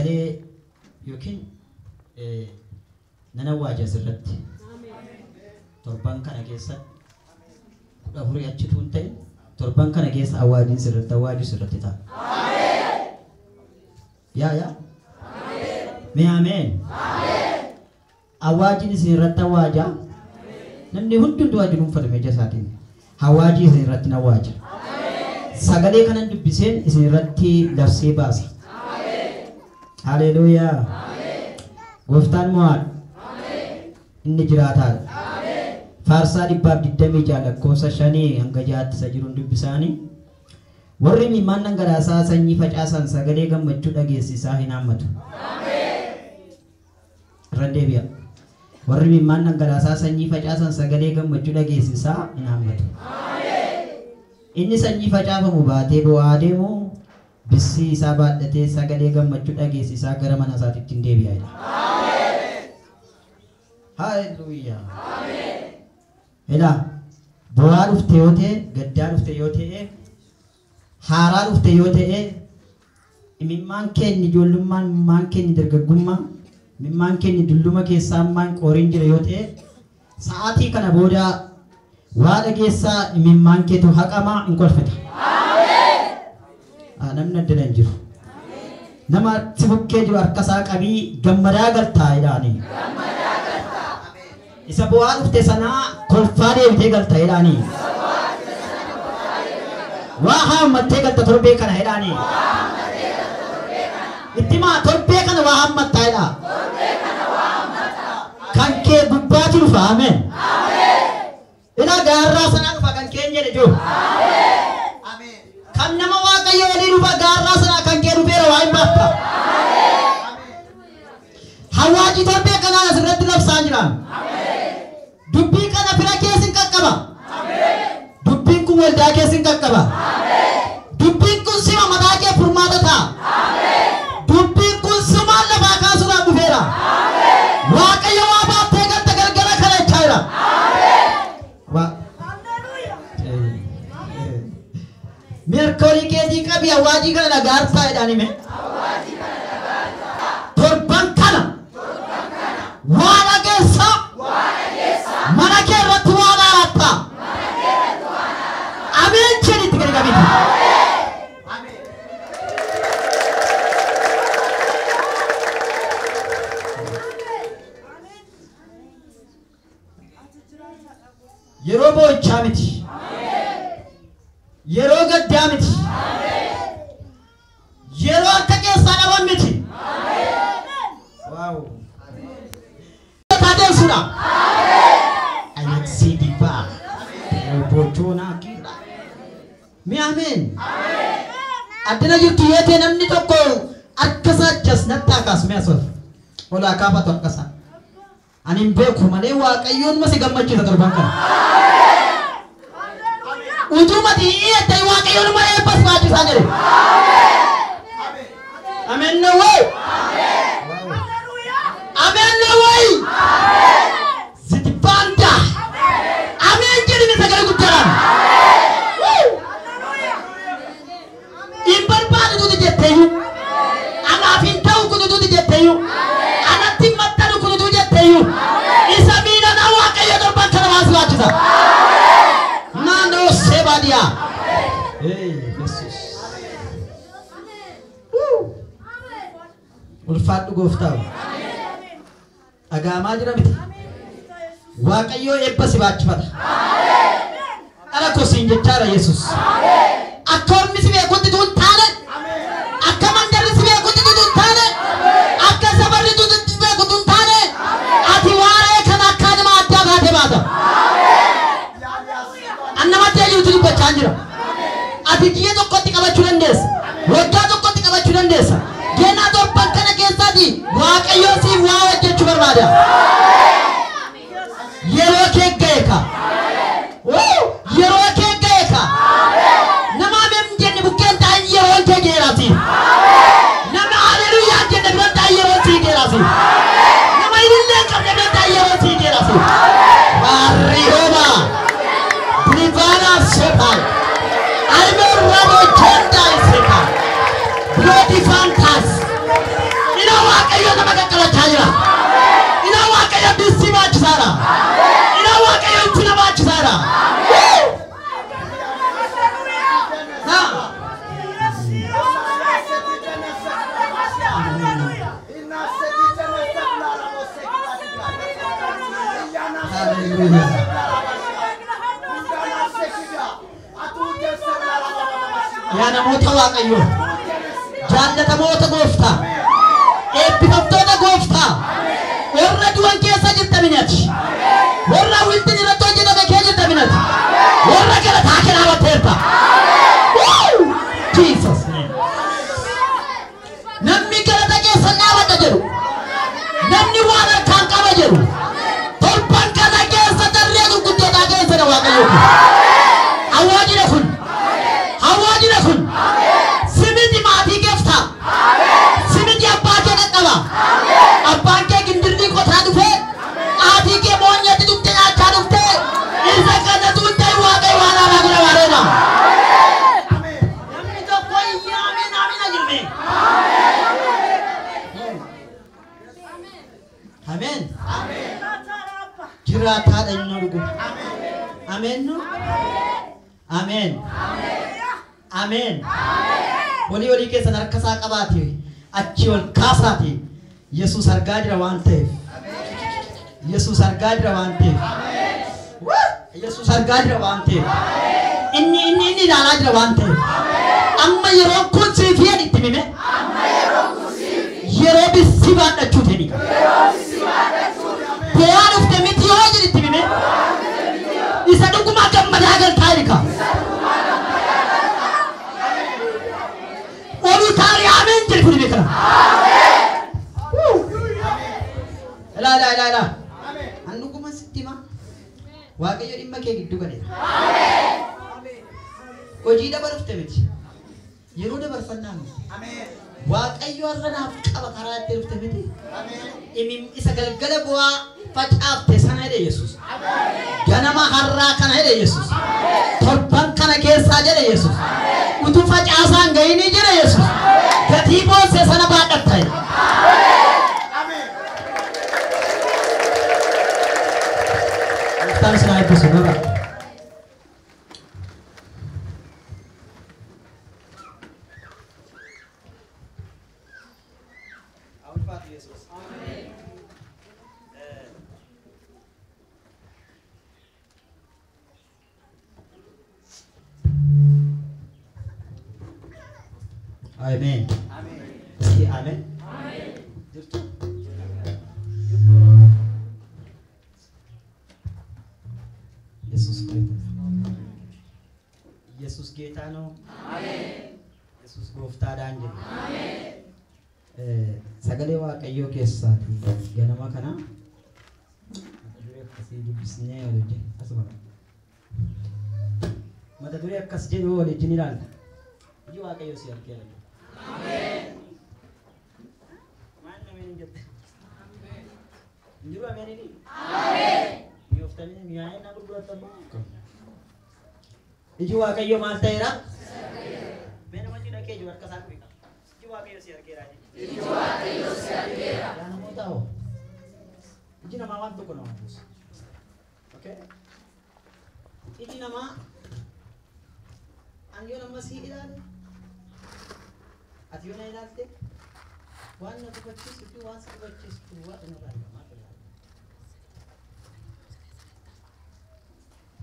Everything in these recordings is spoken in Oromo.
sagalee yookiin nana waaja sirratti torban kana keessatti kudha furii achitu hin ta'in torban kana keessa awwaajin sirratti awwaaju sirratti ta'a. yaa mi ameen awwaajin sirratti awwaaja namni hunduu ajiruun fadhame jasaatiin hawaajii isin irratti nawaaja sagalee kanan dubbiseen isin irratti labsee baasa. Haleluuyaa. Gooftaan mo'aadha. Inni jiraataadha. Faarsaa 126 lakkoofsa 5 hanga 6 isa jiruun dubbisaanii warri imimmaan dhangalaasaa sanyii facaasan sagalee gammachuu dhageessisaa hin haammatu. Irra deebi'a. warri imimmaan dhangalaasaa sanyii facaasan sagalee gammachuu dhageessisaa hin haammatu. Inni sanyii facaafamu baatee bu'aa deemu bissi isaa baadhatee sagalee gammachuu dhageessisaa gara mana isaatiitti hin deebi'a. Haleluuyaa. Ela bu'aa dhufte yoo ta'e gaddaa dhufte yoo ta'e haaraa dhufte yoo ta'e imimmaan keenya ijoollummaan imimmaan keenya dargaggummaa imimmaan keenya dulluma keessaa imimmaan qooriin jira yoo ta'e sa'aatii kana booda waa dhageessaa imimmaan keetu haqamaa hin kolfita. Namni addana hin jiru. Nama si bukkee jiru harkasaa qabii gammadaa galtaa jedhaanii. Isa bu'aa dhufte sanaa kolfaa deebitee galta jedhaanii. Waa haammattee galta torbee kana jedhaanii. Ittimaa torbee kana waa haammattaa jedhaa. Kan kee gubbaatti dhufa ameen. Ila gaarraa sanaa dhufa kan keenya jedhe jiru. Kan nama waaqayyo walii dhufa gaarraa sanaa kan kee dhufeera waa hin baafta. Hawaajii torbee kanaa asirratti labsaa jiraan. Dubbii kana fira keessin qaqqaba. Dubbiin kun waldaa keessin qaqqaba. Dubbiin kun sima mataa kee furmaata ta'a. Dubbiin kun simaan lafaa kaasuudhaan dhufeera. Waaqayyo waa baaftee galta galgala kana jechaa jira. Merkoolii keetii qabi hawaajii kana dhagaarsaa jedhaan hime. Torban kana waa dhageessaa. Mana kee irratti waa dhaaratta. Ameen jedhitti gadi qabita. Yeroo boo'ichaa miti. Yeroo gaddaa miti. Yeroo akka keessaa dhaban miti. Waaw. Tadeessuudha. Anaksidiba. Bochona kira. Mi amen. Addana jirtu yeete namni tokko akkasa jasnatta kasme asof. Ola kaafatu akkasa. Ani beeku malee waaqayyoon masi gammachiisa torban kana. Ujumati iyete waaqayyoon malee bas baachisaa jire. Amen no way. Amen no way. Zitibanda. Amen jadi ni segala guddaran. Imbarbaadu tu jetteyu. Anaafin ta'u kun tu jetteyu. Anatti mattanu kun tu jetteyu. Isa miidha na waaqayyo torban kana baas baachisa. Naannoo sebaadiyaa. Yesus. Ulfaadhu gooftaa. Dhagaamaa jira miti. Waaqayyo eebba si baachifata. Ala kosiin jechaadha Yesus. Akka ormi si beekutti tuun taane. Akka mandarri si beekutti tuun taane. Akka sabarri si beekutti tuun taane. Ati waaree kana akka nama addaa baate baata. Annamatti ayyuutu dubbachaa jira. Ati ji'a tokkotti qabachuu dandeessa. Waggaa tokkotti qabachuu dandeessa. Gennaa torban kana keessaati waaqayyo siif waa hojjechuu barbaada. Yeroo kee ga'e ka. Yeroo kee ga'e ka. Nama ameen jenne bukkeen ta'an yeroo kee geeraasi. Nama haleluuyaa jenne biraan ta'an yeroo sii geeraasi. Nama ilillee qabne biraan ta'an yeroo sii geeraasi. Waarriyooma. Bilivana Sopal. Alme Rabo Jenda Iseka. Bloody Fantas. baachisaadha. Ila waaqayyo itti na baachisaadha. Yaa namoota waaqayyo jaallatamoota gooftaa eebbifamtoota gooftaa warra du'an keessa jirtaminati warra wiltiin irratti hojjetame keessa jirtaminati warra galataa kennaawwateerta. Jesus namni galata keessa dhaabata jedhu namni waan harkaan qaba jedhu torban kana keessa darree gurguddootaa keessa waaqayyo awwaajina kun awwaajina kun simiti maatii geeftaa simiti abbaa kee qaqqaba abbaan kee gindirrii qotaa dhufee aatii kee moonyatti dhuftee nyaachaa dhuftee isa kana tuuttee waaqayyo waan haaraa gura waareedha. Namni tokko iyyaa amiin amiin ajirme. Amen. Jiraataa eenyu dhugu. Amen nu. Amen. Amen. Walii keessa harkasaa qabaate achi ol kaasaati Yesuus argaa jira waan ta'eef. Yesuus argaa jira waan ta'eef. Yesuus argaa jira waan ta'eef. Inni ilaalaa jira waan ta'eef. Amma yeroo kun siif itti mime. Yeroo bisii baadhachuu ta'e. Bu'aan ufte miti yoo jiritti mime. Isa dhugumaa gammadaa galtaa erika. Olu taari amen jedhu fudhi beekana. Ila. An dhuguma sitti hima. Waaqayyo dhimma kee giddu galeera. Hojii dabarufte miti. Yeroo dabarfannaa miti. Waaqayyo har'a naaf qaba karaa itti dhufte miti. Isa galgala bu'aa facaafte sana jedhe Yesuus. Ganama har'aa kana jedhe Yesuus. Torban kana keessaa jedhe Yesuus. Utuu facaasaan gahini jedhe Yesuus. Gatii boosee sana baadhatta jedhe. Muftaan sinaa eebbisu gaba. Amen. Amen. Amen. Yesus ጌታ ነው። አሜን። ኢየሱስ ጎፍታዳን ጀ አሜን። ሰገሌ ዋቀዮ ኬሳቲ ገነማ ከና ዱሬ ከሲ ዱብስኔ ወለጀ አስባ መተ ዱሬ ከስ ጀ ወለጀ ይላል ይጂ ዋቀዮ ሲያርከ አሜን። ማን ነው ምን ጀት አሜን። እንዲሁ አሜን ኒ አሜን። ይወፍተኒ ሚያይና ጉልበተማ Iji waaqayyo maal ta'eera? Mee nama cidha kee jiru harka isaa kuuqa. Iji waaqayyo si argeera. Iji waaqayyo si argeera. Yaa namoota hoo? Iji namaa waan tokko nama buusa. Okay? Iji namaa an yoo nama sii ilaale ati yoo na ilaalte waan na tufachiisu fi waan si tufachiisu waa na ilaala.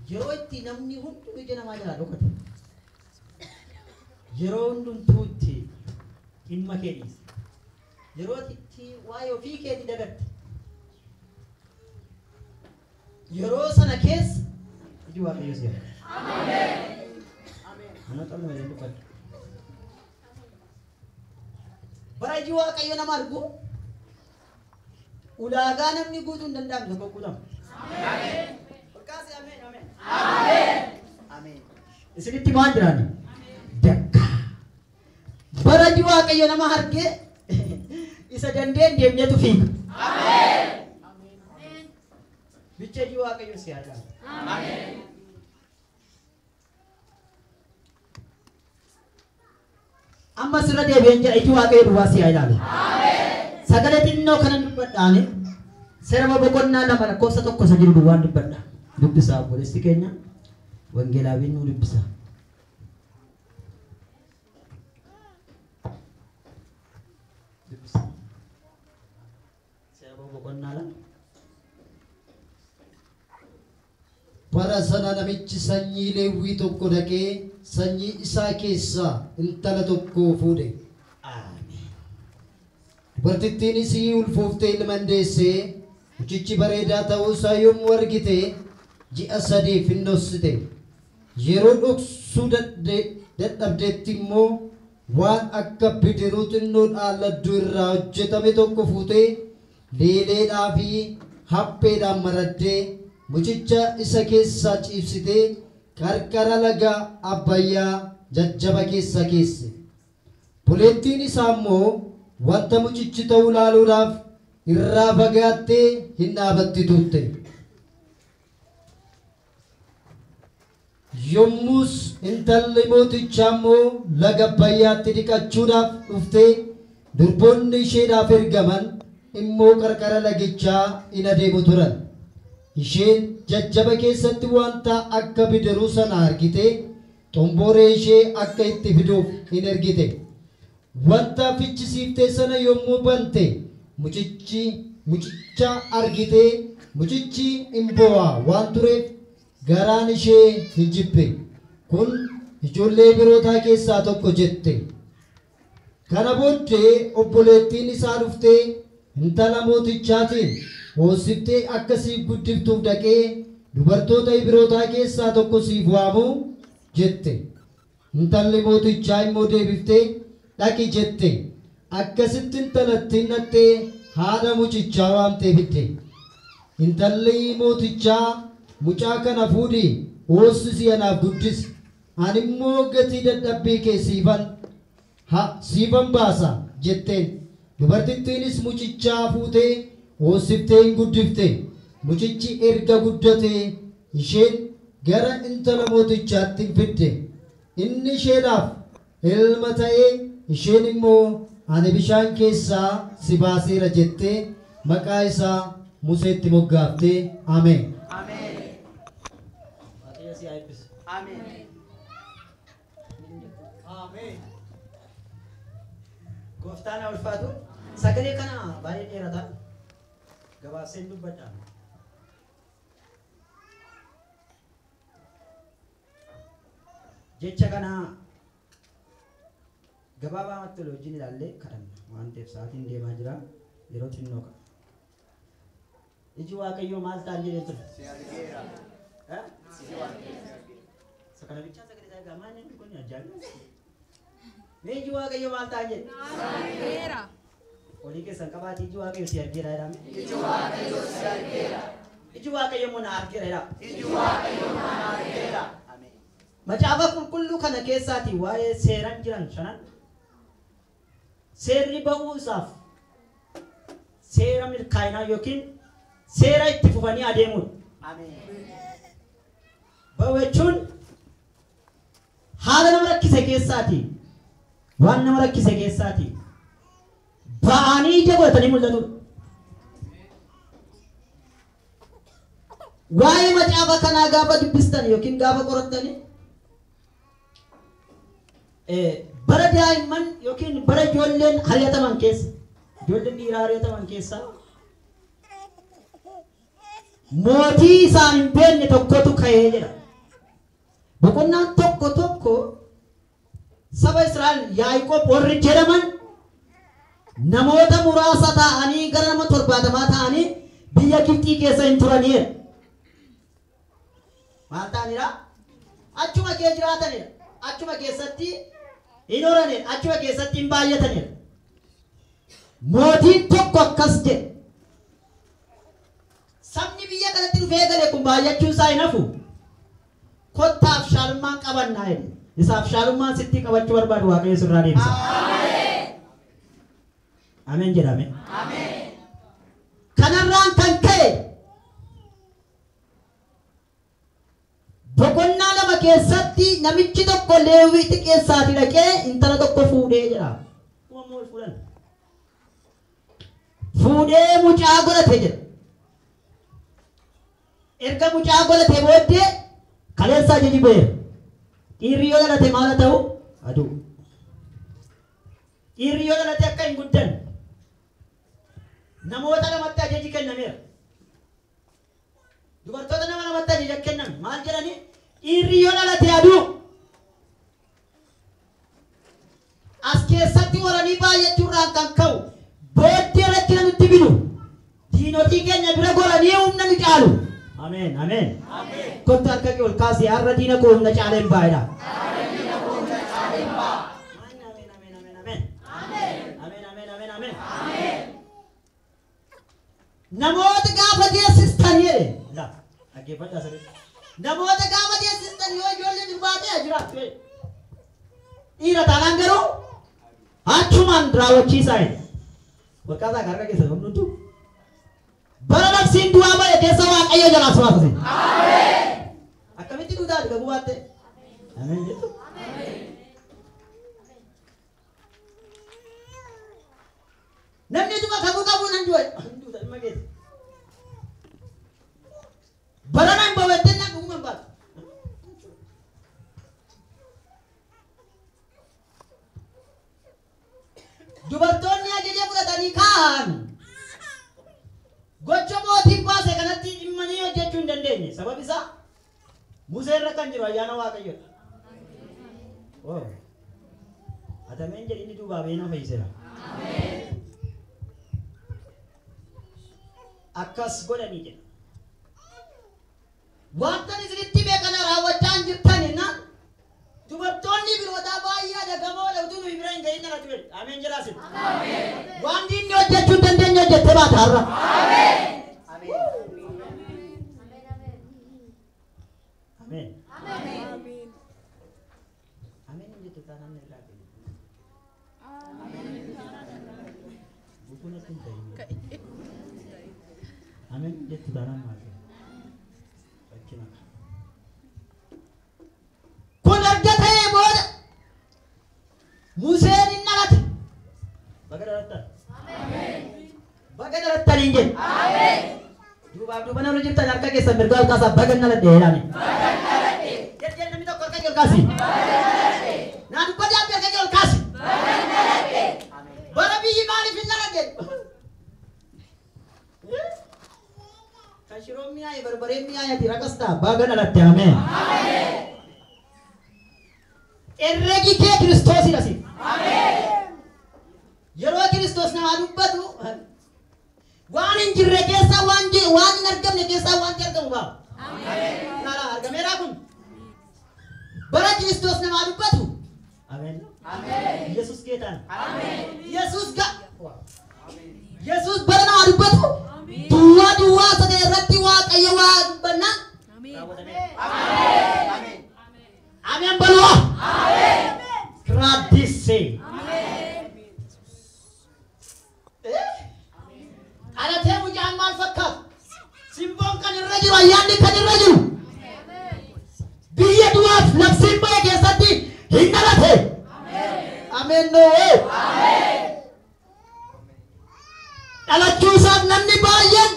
Yeroo itti namni hundi ija namaa jala dhokate yeroo hundumtuutti dhimma kee dhiise yeroo itti waa'ee ofii keeti dagatte yeroo sana keessa iji waaqayyo si arge. Ameen. Ana xamu waliin dubbadhu. Bara iji waaqayyo nama argu ulaagaa namni guutuu hin danda'amne tokko guutama. Ameen. Amen. Amen. Isinitti maal jiraani? Dakka. Bara iji waaqayyo nama arge isa dandeen deemneetu fiiga. Amen. Amen. Bicha iji waaqayyo si arga. Amen. Amma sirra deebi'een jira iji waaqayyo duwwaa si ilaalu. Amen. Sagalee xinnoo kana dubbadhaani Seera boqonnaa lama lakkoofsa tokko isa jiru duwwaan dubbadha. Dubbisaa obboleessi keenya wangeelaawiin nu dubbisa. Seera boqonnaa lama. Bara sana namichi sanyii Leewwii tokko dhaqee sanyii isaa keessaa intala tokko fuudhe. Dubartittiinis ulfooftee ilma deessee mucichi bareedaa ta'uusaa yommuu argite ji'a 3 finnossite. Yeroo dhoksuu dadhabdeetti immoo waan akka bidiruu xinnoo dhaalladduu irraa hojjetame tokko fuutee leeleedhaa fi hapheedhaan maraddee mucicha isa keessaa ciibsitee qarqara laga Abbayyaa jajjaba keessa keesse. Buleettiin isaa immoo wanta mucichi ta'u ilaaluudhaaf irraa fagaattee hin dhaabatti turte. Yommus intalli mootichaa immoo laga Abbayyaatti dhiqachuudhaaf dhuftee durboonni isheedhaaf ergaman immoo qarqara lagichaa in adeemu turan. Isheen jajjaba keessatti wanta akka bidiruu sana argite xomboree ishee akka itti fiduuf hin ergite. Wanta fichisiiftee sana yommuu bante mucicha argite mucichi hin boo'a waan tureef garaan ishee hin jibbe. Kun ijoollee birootaa keessaa tokko jette. Kana booddee obboleettiin isaa dhuftee intala mootichaatiin hoosiftee akka siif guddiftuuf dhaqee dubartoota Ibrootaa keessaa tokko siif waamu jette. Intalli mootichaa immoo deebiftee dhaqi jette. Akkasitti intalattiin nattee haadha mucichaa waamtee fidde. Intalli mootichaa mucaa kana fuudhii hoosisi anaaf guddisi. Ani immoo gatii dadhabbii kee siifan baasa jetteen. Dubartittiinis mucichaa fuutee hoosiftee hin guddifte. Mucichi erga guddate isheen gara intala mootichaatti fidde. Inni isheedhaaf ilma ta'ee isheen immoo ani bishaan keessaa si baaseera jettee maqaa isaa Museetti moggaaftee. Ameen. Gooftaan haa ulfaatu. Sagalee kana baay'ee dheerata. Gabaaseen dubbadha. Jecha kana gabaabumatti wajjin ilaallee kadhanna waan ta'eef sa'aatiin deemaa jira. Yeroo xinnoo qaba. Iji Waaqayyoo maal ta'an jedhee ture? Si argeera. Sakana bichaa sagalee isaa gaamaan inni kun ajaa'iba. Iji Waaqayyoo maal ta'an jedhe? Si argeera. Olii keessan qabaati iji Waaqayyoo si argeera jedhame. Iji Waaqayyoo si argeera. Iji Waaqayyoo mana argeera jedhama. Iji Waaqayyoo mana argeera. Macaafa qulqulluu kana keessaati waa'ee seeran jiran shanan seerri ba'uu isaaf seera milkaa'inaa yookiin seera itti fufanii adeemuudha. Ba'uu jechuun haala nama rakkise keessaati waan nama rakkise keessaati ba'anii ija godhatanii mul'atudha. Waa'ee macaafa kanaa gaafa dubbistan yookiin gaafa qorattanii bara daa'imman yookiin bara ijoolleen ari'ataman keessa ijoolleen dhiiraa ari'ataman keessa mootii isaan hin beekne tokkotu ka'ee jedha. Boqonnaan tokko saba Israa'el Yaaqoob warri jedhaman namoota muraasa ta'anii gara nama 70 ta'anii biyya Gibxii keessa hin turaniidha. Maal ta'aniidha? Achuma keessa jiraatanidha. Achuma keessatti hin horanidha. Achuma keessatti hin baay'atanidha. Mootiin tokko akkas jedhe. Sabni biyya kanatti dhufee gale kun baay'achuun isaa hin hafu. Kottaaf shaalummaan qabannaa jedhe. Isaaf shaalummaan sitti qabachuu barbaadu Waaqayyo sirraa deebisa. Ameen. Ameen jedhame. Ameen. Kanarraan kan ka'e boqonnaa lama keessatti namichi tokko Leewwii keessaati dhaqee intala tokko fuudhee jedha. Fuudhee mucaa godhate jedha. erga mucaa godhatee booddee kaleessaa jeji ba'e dhiirri yoo dhalate maal haa ta'u aduu dhiirri yoo dhalate akka hin guddan namoota lamatti ajaji kennameera dubartoota nama lamatti ajaja kenname maal jedhani dhiirri yoo dhalate aduu as keessatti waranii baay'achuurraan kan ka'u booddee rakkina nutti bidu diinotii keenya bira goranii humna nu caalu ameen ameen kottu harka kee ol kaasii har'a diina koo humna caaleen baay'eedha namoota gaafa deessistan jedhe la dhaggeeffadhaa sirriitti namoota gaafa deessistan yoo ijoollee durbaatee jiraattu dhiira taanaan garuu achumaan raawwachiisaa jedhe warqaasaa harka keessa hundumtu bara nafsiin du'aa ba'e keessa waaqayyo jalaa suwaasase akkamitti duutaati gabuu baatte ameen jettu namni tuma kabuu qabuu nan du'e duuta dhimma keessa bara nan bawwette nan dhuguman baatu dubartoonni ajaja fudhatanii kaa'an gocha mootiin baase kanatti dhimmanii hojjechuu hin dandeenye sabab isaa Museerra kan jiru ayyaana waaqayyoodha atameen jedhini duubaa beena fayyiseera akkas godhanii jedha wantan isinitti beekana raawwachaa jirtan innaan dubartoonni birootaa baay'ee dagamoodha utuu nu bira hin gahin dhalatu jedhe ameen jedhaasin waan diinni hojjechuu hin dandeenye hojjettee baata har'a ameen ameen jettu taanaan irraa bukuun ittiin ta'e ameen jettu taanaan maal kun erga ta'ee booda Museen hin dhalate baga dhalattaniin jedhe duubaaf duuba namni jirtan harka keessan mirga ol kaasaa baga dhaladhe jedhani jedheen namni tokko harka ol kaasi naa dubbadee abbi harka ol kaasi bara biyyi maaliif hin dhaladhe kan shiroon mi'aaye barbareen mi'aayati rakastaa baga dhalatte ameen erregi kee Kiristoosidha si yeroo Kiristoos namaa dubbatu waan hin jirre keessaa waan hin argamne keessaa waan argamu ba'a nala argameeraa kun bara Kiristoos namaa dubbatu ameen Yesus keetaan Yesus bara namaa dubbatu duwwaa sana irratti waaqayyo waa dubbannaan ameen balwa Gradisse alatee mucaan maal fakkaatu simboon kan irra jiru ayyaanni kan irra jiru biyya du'aaf labsiin ba'e keessatti hin dhalate ameen dhalachuu isaaf namni baay'een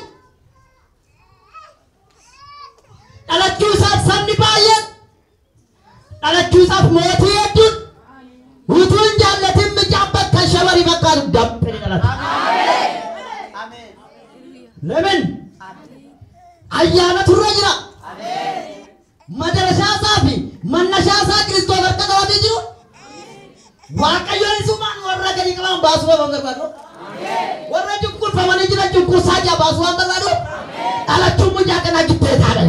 dhalachuu isaaf sabni baay'een dhalachuu isaaf mootii hedduun utuu hin jaallatin mucaan bakka shabarii fakkaatu dabbee dhalate lemen ayyaana turre jira madarasaasaa fi mannashaasaa Kiristoos harka qabatee jiru waaqayyoon isumaan warra gadi qaban baasuu waan barbaadu warra cunqurfamanii jiran cunqursaa jaa baasuu waan barbaadu dhalachuun mucaa kanaa gittee taadha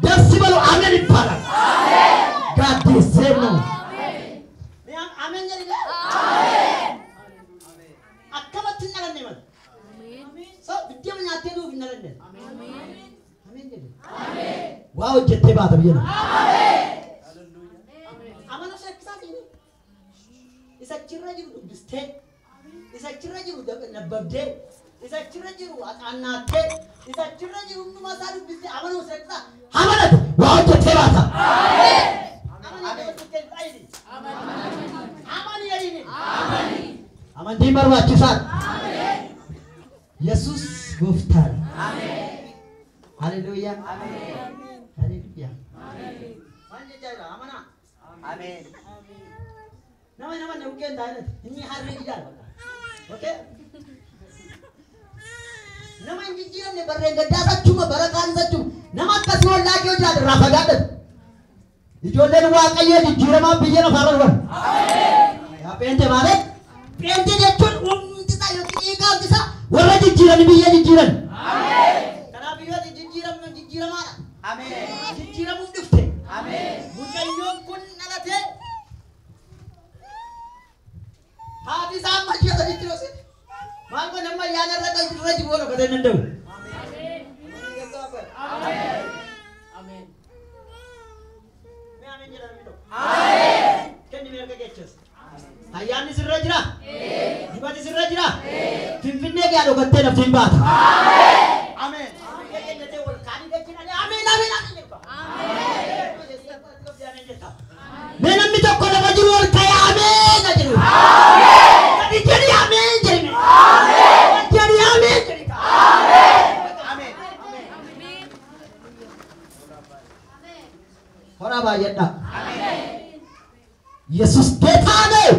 darsi balu ameen ibbala gaaddiseeno ameen jedhile akkamatti hin dhalanne mala so biddeema nyaattee duuf hin dhalanne ameen jedhe waa hojjettee baata biyyana amana shakkisaa ta'e isa achirra jiru dubbistee isa achirra jiru nabbabdee isa achirra jiru aqaannaattee isa achirra jiru hundumaa isaa dubbistee amanuu shakkisaa amanatu waa hojjettee baata amantiin barbaachisaadha Yesus gooftaadha Hallelujah. Hallelujah. Manje jara amana. Amen. Nama ne uken dai ini hari di jalan. Okay? Nama inji jiran ne barre gadda sachuma barakan sachuma. Nama kasi walla kyo jad rafagat. Ijolle waaqayyo jijjiirama biyya lafaarra dhufan. Yaa peente maale? Peente jechuun humni isaa yookiin eegaan isaa warra jijjiiran biyya jijjiiran. Kanaaf biyya jijjiiramaadha. Jijjiiramuuf dhufte. Mucayyoon kun dhalatee haati isaa amma ishee sadiitti dhoosite. Maal kun amma yaada irra jiru wal okkotee hin danda'u. Kenni merga kechas. Ayyaanni sirra jira. Dibati sirra jira. Finfinnee gaaddoo gattee naftiin baata. Amen. Mee namni tokko lafa jiru ol ka'ee ameen jedhu. Gadi jedhi ameen jedhi. Gadi ameen jedhi. Horaa baay'eedha. Yesus ጌታ ነው።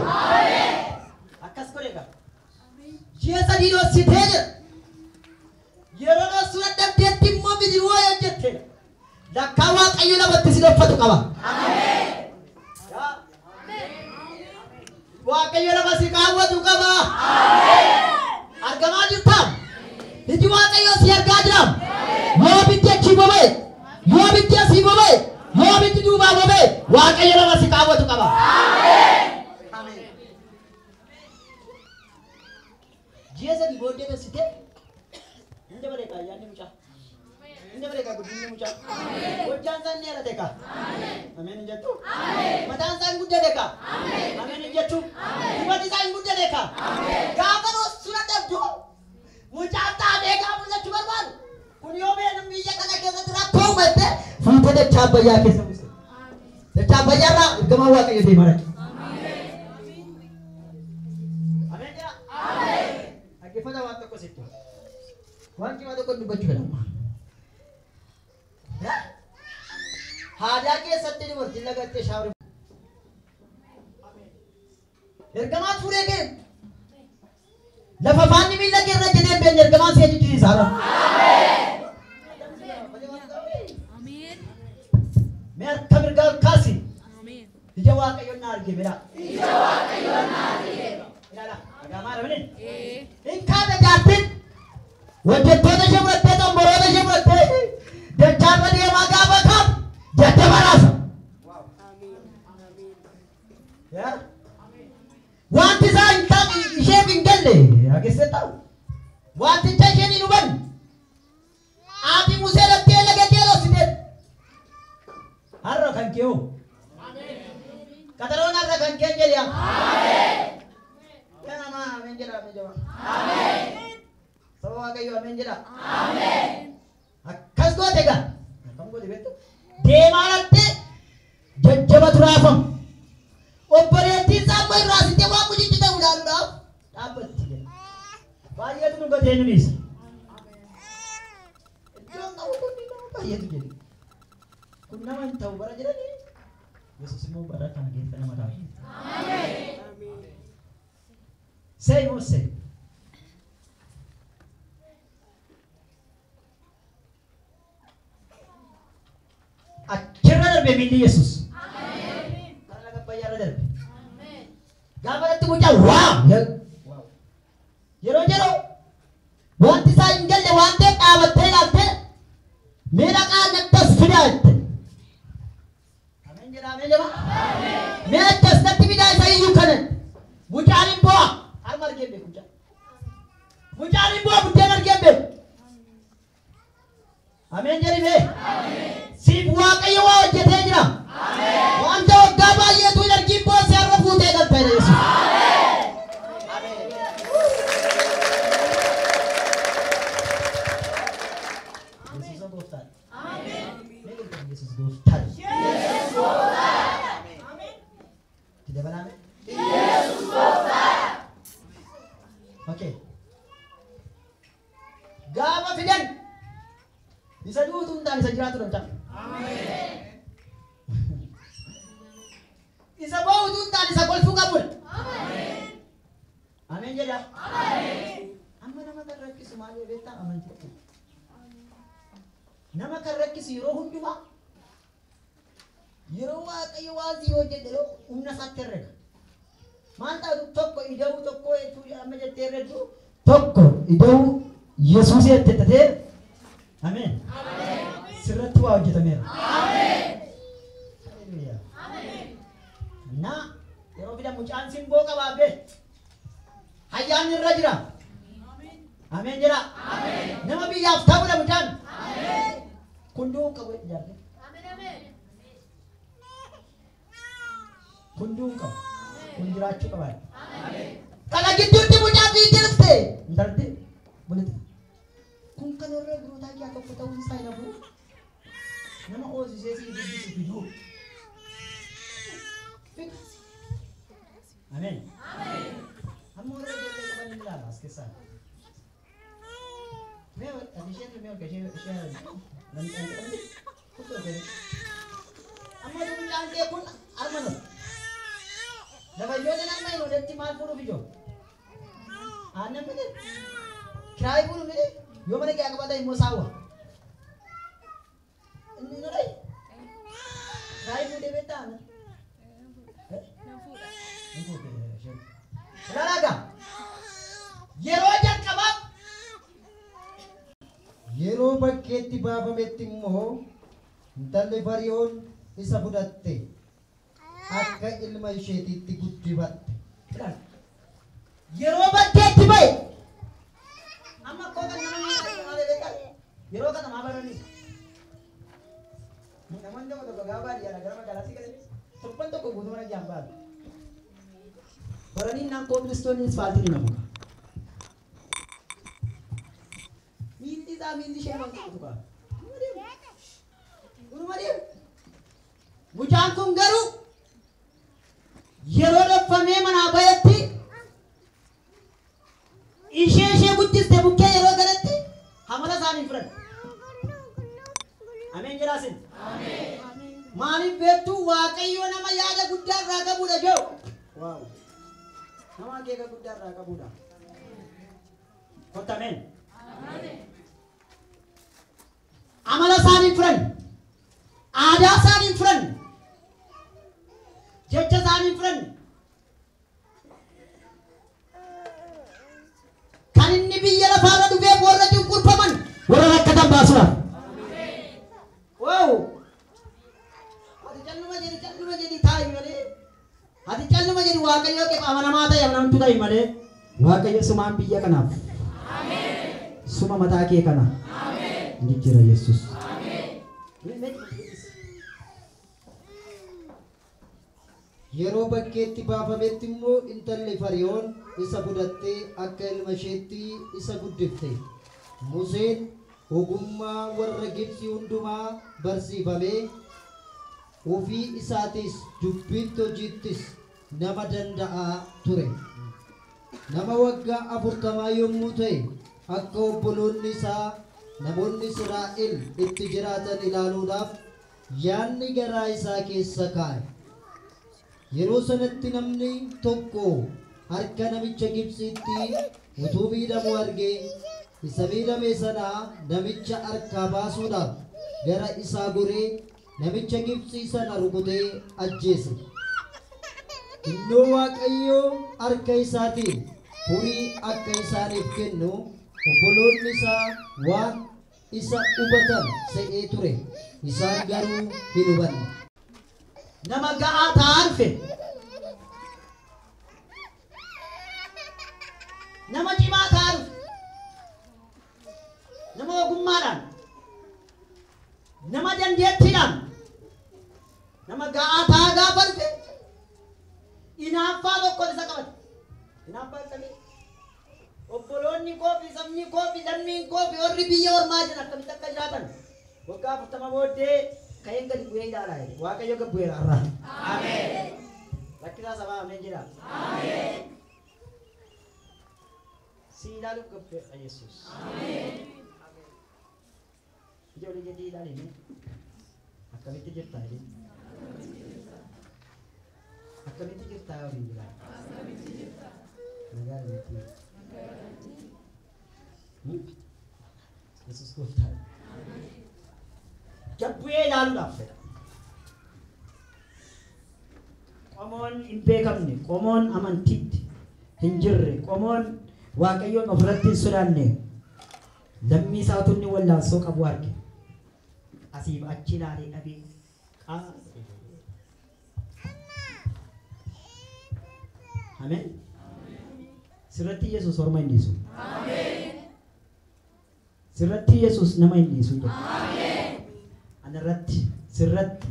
አካስ ኮሌጋ Jesus ዲዶ ሲቴል የሮኖ ሱረደብቴት ሞ ቢዲሮ የጀቴ ለካዋ ቀዩ ለበት ሲለፈቱ ቀባ አሜን ዋቀዩ ለበት ሲቃወቱ ቀባ አሜን አርገማ ጅርታ ልጅ ዋቀዩ ሲያርጋ ጅራም ዮብቴ ቺቦበ ዮብቴ ሲቦበ ዮብቴ ዱባ ቦበ ዋቀዩ ለበት ሲቃወቱ ቀባ Jesus di bode da site inde bare ka yanni mucha inde bare ka gudinni mucha wajjan san ne rate ka amen jettu matan san gudde de ka amen jettu dibati san gudde de ka gaafaro surata do mucha ta de ka mulatu barban kun yo be nam biya kana ke satra ko mate fuute de chabaya ke samuse de chabaya ra gama wa ke de mara Ifada waktu kau situ, wanci waktu kau dibaca nama. Ya, haja ke sate ni berjila kate shawar. Ergamat pure ke, lepas pani mila ke raja ni ben ergamat sih jadi sahara. Amin. Mer khamir gal kasi. Amin. Dijawab kayon narge mera. Dijawab kayon narge. Ila agama ramai. Inkana jaatin wajjatoota shimrattee tomboroota shimrattee dachaarra deemaa gaafa kaaf jette baraasa. Wanti isaa isheef hin galle ageessee ta'u wanticha isheen hin hubanne haati musee lattee laga keelositeet har'a kan kee hoo qataroon har'a kan kee jedhee amen jeda amen jawab amen sawa kayo amen jeda amen akkas gote ga kam gote beto deemalatte jajjaba turafam opportunity samay rasite wa mujiti ta udalu da abatti de bayatu nu gote nunis jom taw ko ni no bayatu de kunna man taw bara jeda ni yesus mo baraka na gen kana mata amen Say você. Akhirnya darbe mindi Yesus. Amen. Karena laga bayar darbe. Amen. Gambar itu muncul wow. Wow. Jero. Wanti sa inggal le wante kawatte latte. Mera ka natas fidatte. Amen jera amen jera. Amen. Mera tas natti bidai sai yukane. Mujalim bo. Armar gembe kuja. Mujari bo butenar gembe. Amen jari be. Amen. Si buwa kayo wa jete jira. Amen. Wanta gaba ye tu nar gimbo se arra fute gal pere Yesus. Amen. Amen. Yesus goftar. Amen. Megel Yesus goftar. Yesus goftar. Amen. Tidak benar amen? Yesus goftar. Okay. Gama fidan Isa duutu hundaan isa jiraatu danda'u. Isa boo'utu hundaan isa golfuu qabudha. Ameen jedha. Amma nama kan rakkisu maal yoo beektaa amantii. Nama kan rakkisu yeroo hundumaa yeroo waaqayyo waan si hojjete humna isaatti herrega. Maal taatu tokko ida'uu tokko amma jettee herregdu tokko ida'uu Yesuus itti tatee ameen. Sirratti waa hojjetameera. Haleluuyaa. Na yeroo fida mucaan simboo qabaabee hayyaan irra jira. Ameen jira. Nama biyyaaf ta'udha mucaan. Kunduu qabu ijaarre. Kunduu qabu. Kun jiraachuu qabaadha. Kana gidduutti mucaa fiigirte. Intalti buliti. Kun kan irra birootaa kee tokko ta'uu isaa hin hafu. Nama oosisee si dubbisi fiduu. Ameen. Amma warra ijoollee qaban ni ilaala as keessaa. Mee isheen amma mucaan kee kun armana. Lafa ijoolleen amma hin odeetti maal fuudhuuf ijoo? Aannan miti? Kiraayii fuudhu miti? Yoo mana kee qabata immoo saawwa. Inni nolai? Kiraayii fuudhee beektaa aannan? Lalaga yeroo jalqabaaf yeroo bakkeetti baafametti immoo intalli Fari'oon isa fudhatte akka ilma isheetiitti guddifatte. Yeroo bakkeetti bahe amma koo kan nama yeroo kana maa barani namoonni tokko gaafa baadiyyaa gara magaalaatti galanii torban tokko guutuu mana jaambaa baranii naan koobilistoonni isfaaltii namu. Miilli isaa miilli ishee fakkaatu qaba. Kunuma deemu. Mucaan kun garuu yeroo dhofamee manaa bahetti ishee guddiste bukkee yeroo galatti hamala isaanii furan. Ameen jedhaasin. Maaliif beektuu Waaqayyo nama yaada guddaa irraa qabudha joo. Waaw. Nama keeka guddaa irraa qabudha. Kottameen. Amala isaanii furan. Aadaa isaanii furan. Jecha isaanii furan. Kan inni biyya lafaarra dhufee warra cunqurfaman warra rakkatan baasuudhaaf. Waaw. Ati calluma jedhi taa'i malee. Ati calluma jedhi Waaqayyo keef amanamaa ta'e amanamtuu ta'i malee. Waaqayyo sumaan biyya kanaaf. Suma mataa kee kana. Jijjiira Yesuus. Yeroo bakkeetti baafametti immoo intalli Fari'oon isa fudhattee akka ilma isheetti isa guddifte. Museen ogummaa warra Gibxii hundumaa barsiifamee ofii isaatis dubbiitti hojiittis nama danda'aa ture. Nama waggaa 40 yommuu ta'e akka obboloonni isaa namoonni Israa'el itti jiraatan ilaaluudhaaf yaadni garaa isaa keessa kaa'e. Yeroo sanatti namni tokko harka namicha Gibxiitti utuu miidhamu argee isa miidhame sana namicha harkaa baasuudhaaf gara isaa goree namicha Gibxii sana rukutee ajjeese. Innoo Waaqayyo harka isaatiin furii akka isaaniif kennu obboloonni isaa waan isa hubatan se'ee ture. Isaan garuu hin hubanne. Nama ga'aa ta'an fe. Nama cimaa ta'an. Nama ogummaadhaan. Nama dandeettiidhaan. Nama ga'aa ta'aa gaafa dhufe. Hinaaffaa tokkoon isa qabate. Hinaaffaa akkamii? Obboloonni koo fi sabni koo fi lammiin koo fi warri biyya ormaa jiran akkamitti akka jiraatan. Waggaa 40 booddee ka'een gadi bu'ee ilaalaa jedhe. Waaqayyo gad bu'eera har'a. Ameen. Rakkisaa sabaa ameen jedha. Ameen. Si ilaaluuf gabbeedha Yesuus. Ameen. Ijoollee jedhii ilaalee akkamitti jirtaa jedhee. Akkamitti jirtaa waliin jira? Nagaa miti. Yesus gooftaa. Jabbu'ee ilaaluudhaaf fedha. Qomoon hin beekamne, qomoon amantiitti hin jirre, qomoon Waaqayyoon ofirratti hin sodaanne lammii isaa utuu inni wallaansoo qabu arge. Asiif achi ilaalee dhabee Amen. Sirratti Yesus orma hin dhiisu. Amen. Sirratti Yesus nama hin dhiisu. Amen. Anarratti sirratti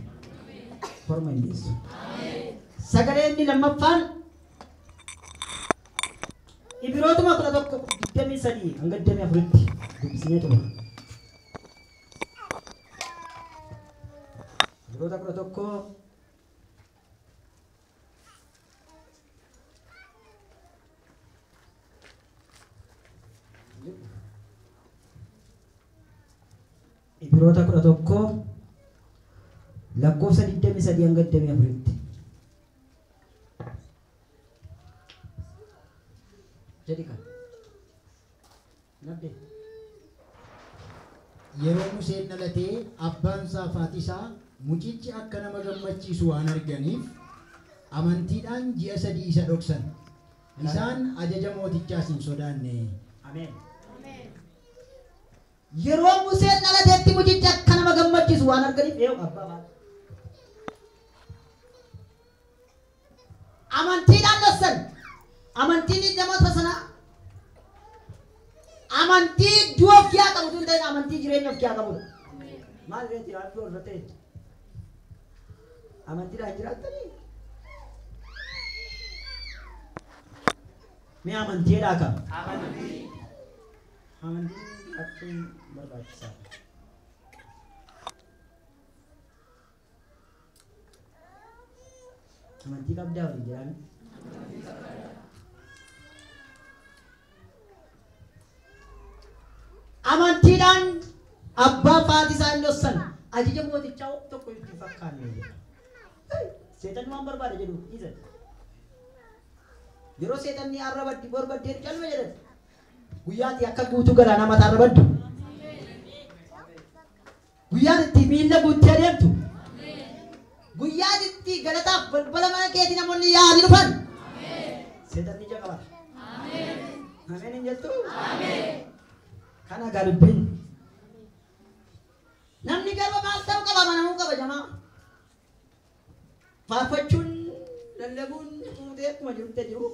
orma hin dhiisu. Amen. Sagalee inni lammaffaan Ibrootuma 11:23 hanga 24tti dubbisnee xumura. Ibroota 11 Ibroota 11 lakkoofsa 23 hanga 24tti. Jadi kan nabde yeroo Museen dhalatee abbaan isaa fi haati isaa mucichi akka nama gammachiisu waan arganiif amantiidhaan ji'a 3 isa dhoksan. Isaan ajaja mootichaas hin sodaanne. Amen. Yeroo Museen dhalateetti mucichi akka nama gammachiisu waan arganiif abbaa amantiidhaan dhoksan. Amantiin namoota sana amantii du'a of yaa qabu tun ta'e amantii jireenya of yaa qabu. Maal jechuun jiraatu irra ta'e amantiidhaan jiraatanii mee amantiidhaa qaba. Amantiin akkaan barbaachisaadha. Amantii qabdaa waliin jedhame. Amantiidhaan abbaa faati isaa hin dhoksan ajaja mootichaa tokko itti fakkaanne jedha. Seetanni waan barbaade jedhu dhiisa. Yeroo seetanni arrabaddi barbaddee calma jedhan guyyaatti akka guutuu galaana mataa arrabaddu. Guyyaan itti miila guuttee adeemtu. Guyyaan itti galataaf balbala mana keetii namoonni yaa'anii dhufan. Seetanni ija qabata. Ameen hin jettu? Kana galbin namni garba maal ta'u qaba manamuu qaba jamaa. Faarfachuun lallabuun fuutee akkuma jirutti jiru.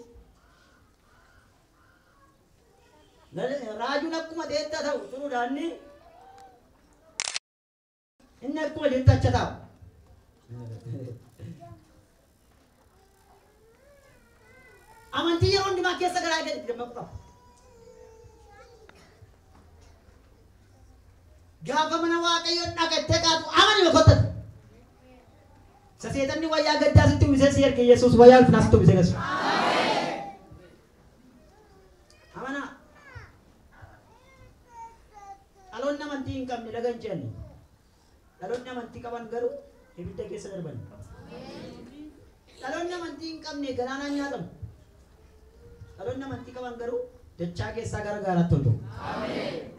Raajuun akkuma deetta ta'u turuudhaan inni akkuma jirutti acha taa'u. Amantii yeroo hundumaa keessa garaa gadi dammaqu qaba. Gaafa mana Waaqayyoon dhaqattee qaatu amani boqottatu. Seetanni wayyaa gaddaa sitti uwwisee si erge Yesuus wayyaa ulfinaa sitti uwwisee geessu. Amana. Dhaloonni amantii hin qabne laga hin ce'anne. Dhaloonni amantii qaban garuu ibidda keessa darban. Dhaloonni amantii hin qabne galaanaan nyaatamu. Dhaloonni amantii qaban garuu dachaa keessaa gara gaaraatti tolchu.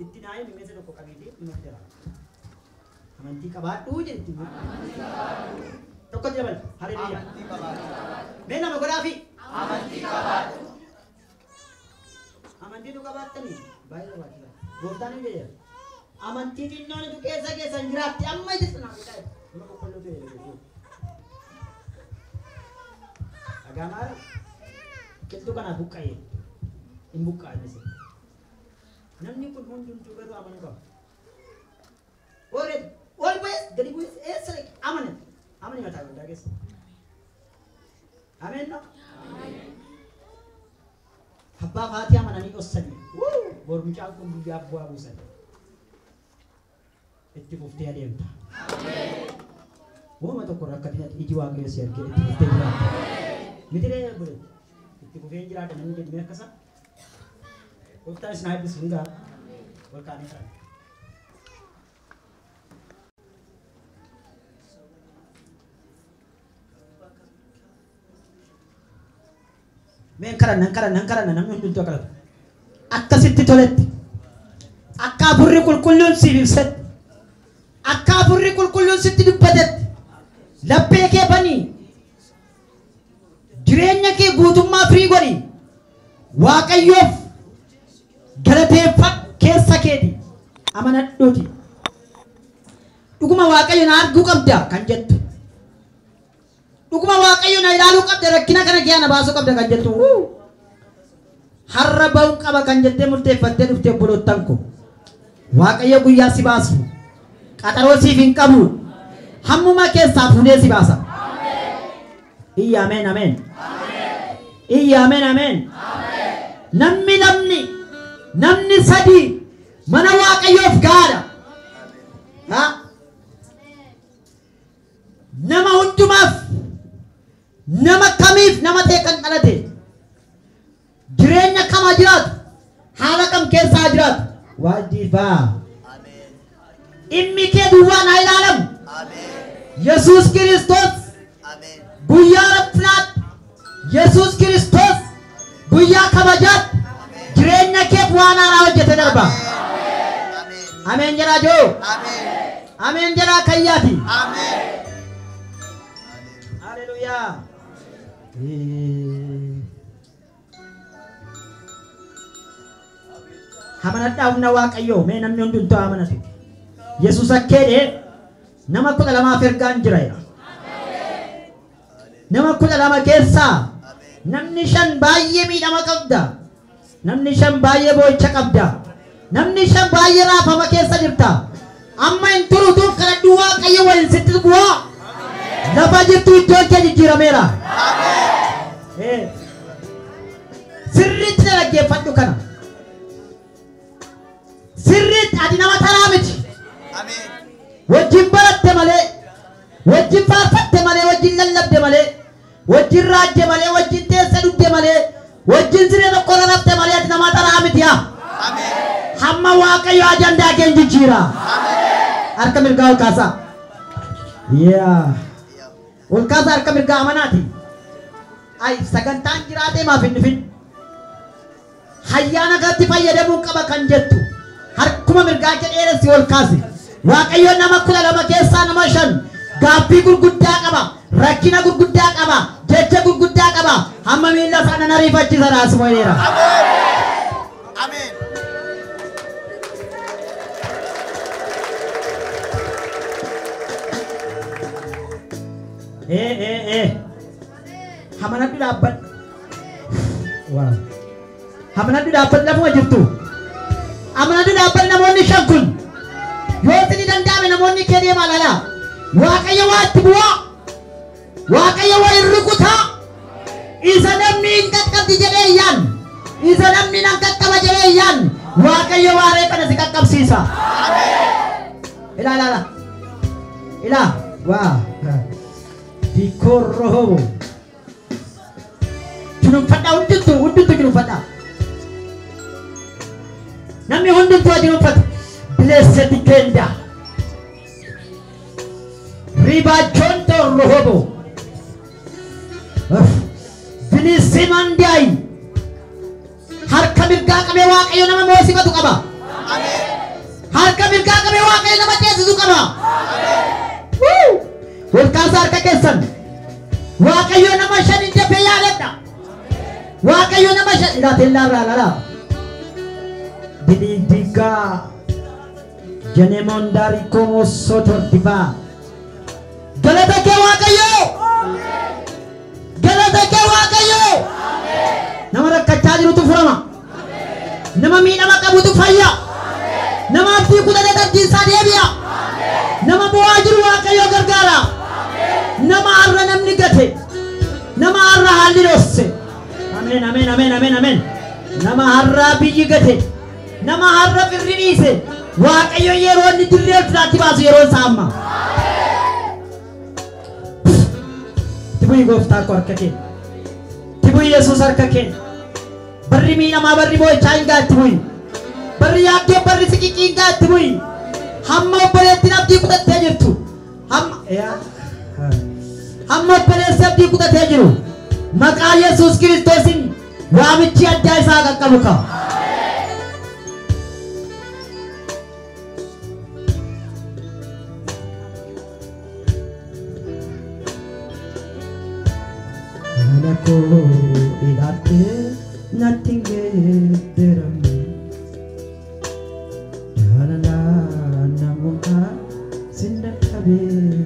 Itti naayee mimeessa tokko qabeetee himatti jira. Amantii qabaadhuu jetti. Tokko jabal haleluuyaa. Mee nama godhaafi. Amantii qabaadhu. Amantii nu qabaattanii baay'ee barbaachisaa. Gooftaan hin jedhe. Amantii xinnoon tu keessa hin jiraatti amma ija sanaa godhaa. Nama boqqolloo ta'e jedhu. Dhagaamaara. Qilxuu kanaaf buqqa'ee. Hin buqqaanne. Namni kun hundumtuu garuu amanuu qaba. Ol bu'ees gadi bu'ees eessa dhaqe amana. Amani mataa guddaa keessa. Ameen no? Abbaa faatii amananii dhossanii. Bormucaan kun guyyaa bu'aa buusan. Itti fuftee adeemta. Uumama tokko rakkatina iji waaqayyo si argee itti fuftee jiraata. Mitiree bule. Itti fufee jiraata namni jedhame akkasa. Gooftaan isin eebbisu ni ga'a. Ol kaanii jiraata. Men karan namni hundumtuu kadhatu. Akkasitti toletti. Akka hafuurri qulqulluun siif ibsatti. Akka hafuurri qulqulluun sitti dubbatetti. Laphee kee banii. Jireenya kee guutummaa firii godhi. Waaqayyoof galateeffadhu keessa keeti. Amanadhuuti. Dhuguma Waaqayyo na arguu qabda kan jettu. Dhuguma Waaqayyo na ilaaluu qabda rakkina kana kee na baasuu qabda kan jettu. Har'a ba'uu qaba kan jettee murteeffattee dhuftee bolottan ko. Waaqayyo guyyaa si baasu. Qaxaroo siif hin qabu. Hammuma keessaa fuudhee si baasa. Iyya ameen ameen. Iyya ameen ameen. Namni sadii mana Waaqayyoof gaadha. Nama hundumaaf nama kamiif nama ta'e kan dhalate jireenya kama jiraatu haala kam keessaa jiraatu waajibaa. Dhimmi kee duwwaan haa ilaalamu. Yesuus Kiristoos guyyaa raffinaatti Yesuus Kiristoos guyyaa kabajaatti jireenya kee waan haaraa hojjete darba. Ameen jedhaa joo. Ameen jedhaa kayyaati. Haleluyaa. Amanadhaa humna Waaqayyoo mee namni hundumtuu amanatu. Yesuus akkeedhe nama 12 ergaan jira. Nama 12 keessaa namni 5 baay'ee miidhama qabda. Namni 5 baay'ee boo'icha qabda. Namni 5 baay'ee raafama keessa jirta. Amma hin turutuuf kadhadhu Waaqayyo waliin sitti bu'aa. Lafa jirtu iddoo kee jijjiirameera. Sirriitti dhaggeeffadhu kana. Sirriitti ati nama taraa miti. Wajjin baratte malee, wajjin faarfatte malee, wajjin lallabde malee, wajjin raajje malee, wajjin teesse dubde malee, wajjin siree tokko rarrafte malee ati nama taraa miti haa. Hamma Waaqayyo ajandaa kee jijjiira. Harka mirgaa ol kaasaa. Ol kaasaa harka mirgaa amanaati. Ay sagantaan jiraatee maaf hin dhufin. Hayyaana kanatti fayyadamuu qaba kan jettu. Harkuma mirgaa jedheeres ol kaase. Waaqayyo nama 12 keessaa nama 5 gaaffii gurguddaa qaba. Rakkina gurguddaa qaba. Jecha gurguddaa qaba. Hamma miila sana nariifachiisa raasuma jedheera. Ameen. Hamanadhu dhaabbat. Wow. Hamanadhu dhaabbat lafuma jirtu. Hamanadhu dhaabbat namoonni 5 kun. Yoo itti danda'ame namoonni kee deemaa laala. Waaqayyo waa itti bu'aa. Waaqayyo waa hin rukutaa. Isa namni hin qaqqabdi jedhee yaan. Isa namni hin qaqqaba jedhee yaan. Waaqayyo waa reeffana si qaqqabsiisa. Ilaa. Waa. Dikorroho. Jununfadhaa hundumtuu jununfadhaa. Namni hundumtuu jununfatu. Blessed Kenda. Riba Jonto Rohobo. Bilisimandai. Harka mirgaa qabee Waaqayyo nama moosifatu qaba. Harka mirgaa qabee Waaqayyo nama teessisu qaba. Ol kaasaa harka keessan. Waaqayyo nama 5 hin jabee yaadadha. Waaqayyo nama 5 ilaatellaa. Bididigaa. Jenemondari como sotor diva. Galata ke Waaqayyo. Galata ke Waaqayyo. Nama rakkachaa jirutu furama. Nama miidhama qabutu fayya. Nama abdii kudhate darjiinsaa deebi'a. Nama bu'aa jiru Waaqayyo gargaara. Nama har'a namni gate. Nama har'a haalli dhosse. Ameen. Nama har'a biyyi gate. Nama har'a firri dhiise. Waaqayyo yeroo inni dirree firaatti baasu yeroo isaa amma. Tibuyi gooftaa koo harka kee. Tibuyi Yesuus harka kee. Barri miidhamaa barri boo'ichaa hin gaatti buyi. Barri yaaddoo barri siqiqii hin gaatti buyi. Hamma obboleettiin abdii kutattee jirtu. Hamma obboleessi abdii kutatee jiru. Maqaa Yesuus Kiristoosiin waamichi addaa isaa qaqqabu ka. Anako ilaalte nothing geeddarame jaalala namoota sinna qabee.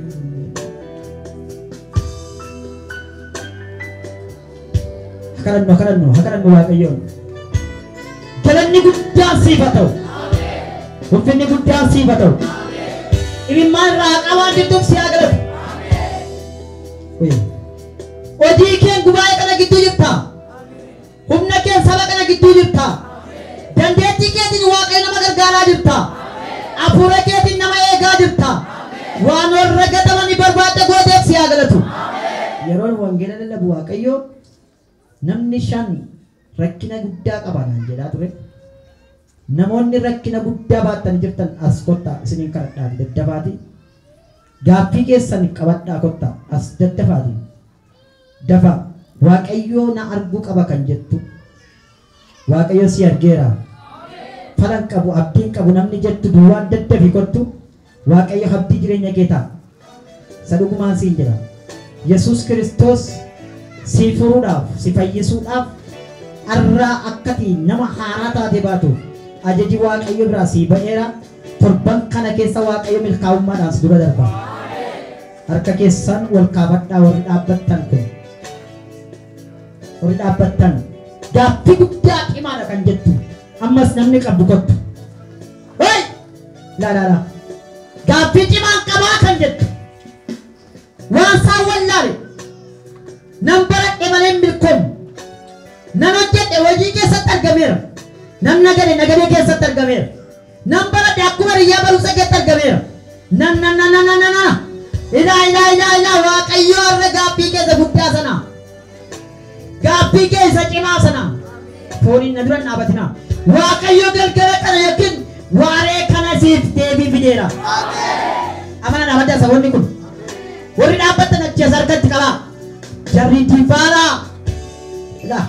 Hakarannu Waaqayyoon galanni guddaan siif haa ta'u, ulfinni guddaan siif haa ta'u, imimmaan irraa qabaa jirtuuf si haa galatu. Hojii kee gubaa'ee kana gidduu jirta, humna kee saba kana gidduu jirta, dandeettii keetiin Waaqayyo nama gargaaraa jirta, hafuura keetiin nama eegaa jirta, waan warra gatamanii barbaadde gooteef si haa galatu. Yeroon wangeela lallabu Waaqayyo namni 5 rakkina guddaa qabanan jedhaa ture. Namoonni rakkina guddaa baattan jirtan as kottaa isiniin kadhadhaa daddabaati. Gaaffii keessan qabadhaa kottaa as daddabaati. Dafa Waaqayyo na arguu qaba kan jettu. Waaqayyo si argeera. Falan qabu abdiin qabu namni jettu duwwaan daddabii kottu. Waaqayyo abdii jireenya kee ta'a. Sadugumaan siin jedha. Yesuus Kiristoos si furuudhaaf si fayyisuudhaaf arraa akkati nama haaraa taate baatu ajaji Waaqayyo biraa si ba'eera. Torban kana keessa Waaqayyo milkaa'ummaadhaan dura darba. Harka keessan wal kaafadhaa warri dhaabbattan kun. Warri dhaabbattan gaaffii guddaa cimaadha kan jettu ammas namni qabdu kottu. Hey! La. Gaaffii cimaan qabaa kan jettu waan isaa wallaale nam baradhe malee milkoom nan hojjedhe hojii keessatti argameera. Nam nagade keessatti argameera. Nam baradhe akkuma riyyaa barumsa keessatti argameera. Ilaa Waaqayyo har'a gaaffii keessa guddaa sana gaaffii keessa cimaa sana fooniin na dura dhaabatina. Waaqayyo galgala kana yookiin waaree kana siif deebii fideera. Amana dhaabaddaa saboonni kun warri dhaabbattan achi as harkatti qabaa. Jarri dibaara la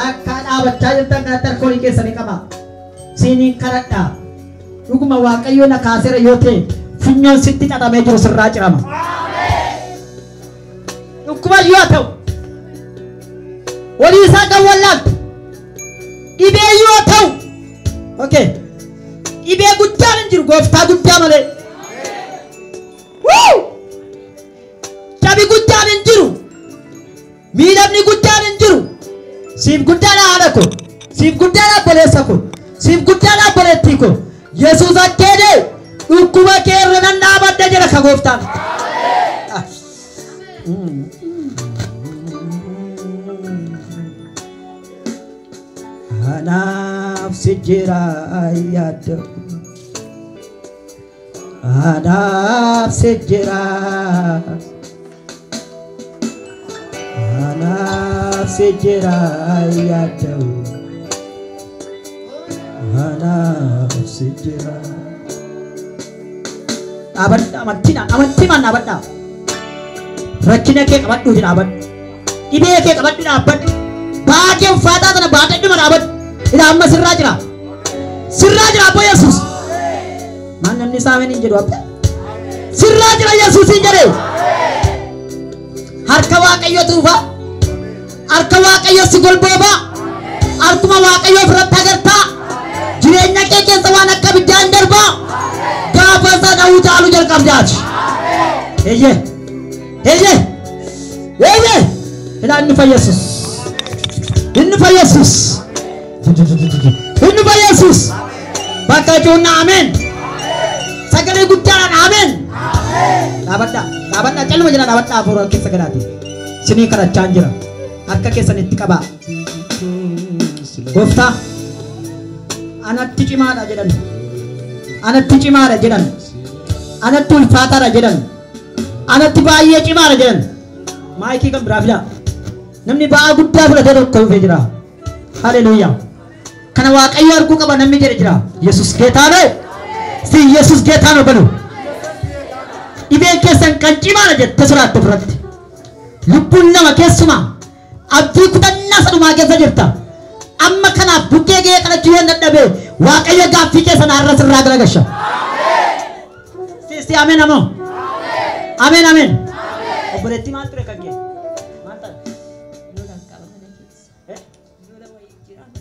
akka dhaabachaa jirtan kanatti harkoolii keessanii qaba. Siiniin kadhadhaa dhuguma Waaqayyo na kaaseera yoo ta'e funyoon sitti xaxamee jiru sirraa cirama. Dhukkuba yoo ta'u walii isaa kan wallaaltu dhibee yoo ta'u dhibee guddaan hin jiru gooftaa guddaa malee. Cabi guddaan hin jiru. Miidhamni guddaan hin jiru. Siif guddaadha haadha ko, siif guddaadha obboleessa ko, siif guddaadha obboleettii ko. Yesuus akkeedee dhukkuba kee irra nan dhaabadda jedha ka gooftaan. Anaaf si jira yaadda, anaaf si jira. Anaaf si jira yaadda, anaaf si jira. Amantiimaan dhaabadhaa. Rakkina kee qabadhuu dhaabadhu. Dhibee kee qabadhu dhaabadhu. Baakee uffaataa sana baadhadhuma dhaabadhu. Ila amma sirraa jira. Sirraa jira abbo Yesuus. Maan namni saameen hin jedhu abbo. Sirraa jira Yesuus hin jedhe. Harka Waaqayyo tuufa. Harka Waaqayyo si golbooba. Harkuma Waaqayyo ofirratti agartaa. Jireenya kee keessa waan akka biddaan darbaa. Gaafa sana utaalu jalqabdaati. Eeyyee. Ila inni fa Yesuus. Inni fa Yesuus. Inni fa Yesuus. Bakka joonna ameen. Sagalee guddaadhaan ameen. Dhaabadhaa calma jira dhaabadhaa hafuura keessa gadaati. Sinii kadhachaa jira. Harka keessan itti qabaa. Gooftaa anatti cimaadha jedhan. Anatti cimaadha jedhan. Anatti ulfaataadha jedhan. Anatti baay'ee cimaadha jedhan. Maayikii kan biraa fidaa. Namni ba'aa guddaa fudhatee tokko dhufee jira. Haleluuyaa. Kana Waaqayyo arguu qaba namni jedhe jira. Yesuus geetaadha. Si Yesuus geetaadha balu. Dhibeen keessan kan cimaadha jette siraatte ofirratti. Lubbuun nama keessumaa abdii kutannaa sanumaa keessa jirta. amma kanaaf bukkee ga'ee kadhachuu yoo dadhabe waaqayyo gaaffii keessan har'a sirraa galagasha. Sisti ameen amoo. Ameen ameen. Obboleettii maal ture kan kee? Maal ta'a?